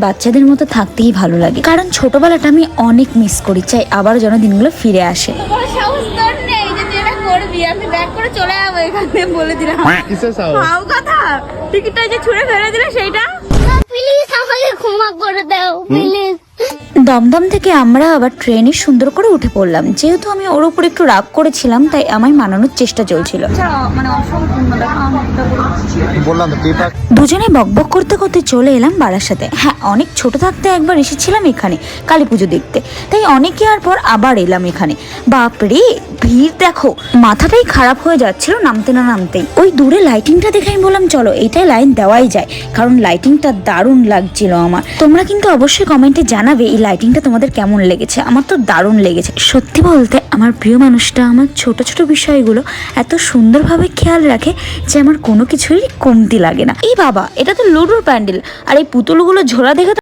বাচ্চাদের মতো থাকতেই ভালো লাগে, কারণ ছোটবেলাটা আমি অনেক মিস করি, চাই আবার যেন দিনগুলো ফিরে আসে। আমি ব্যাক করে চলে যাবো এখানে, বলে দিলাম। কিসের সাহস? হাউ কথা, টিকিটটা যে ছুঁড়ে ফেলে দিলে সেইটা। প্লিজ আমাকে ক্ষমা করে দাও প্লিজ। দমদম থেকে আমরা আবার ট্রেনে সুন্দর করে উঠে পড়লাম। যেহেতু আমি ওর উপর একটু রাগ করেছিলাম, তাই আমায় মানানোর চেষ্টা চলছিল। মানে অসম্পূর্ণ দেখো আমারটা বললাম তো পেপার। দুজনে বকবক করতে করতে চলে এলাম বারাসাতে। হ্যাঁ, অনেক ছোট থাকতে একবার এসেছিলাম এখানে কালী পুজো দেখতে, তাই অনেক ইয়ার পর আবার এলাম এখানে। বাপরে ভিড় দেখো, মাথাটাই খারাপ হয়ে যাচ্ছিল নামতে না নামতেই। ওই দূরে লাইটিংটা দেখে আমি বললাম চলো এইটাই লাইন দেওয়াই যায়, কারণ লাইটিংটা দারুণ লাগছিল আমার। তোমরা কিন্তু অবশ্যই কমেন্টে জানাবে এই লাইটিংটা তোমাদের কেমন লেগেছে। আমার তো দারুণ লেগেছে। সত্যি বলতে আমার প্রিয় মানুষটা আমার ছোট ছোট বিষয়গুলো এত সুন্দরভাবে খেয়াল রাখে যে আমার কোনো কিছুই কমতি লাগে না। এই বাবা, এটা তো লুডোর প্যান্ডেল, আর এই পুতুলগুলো ঝোলা দেখে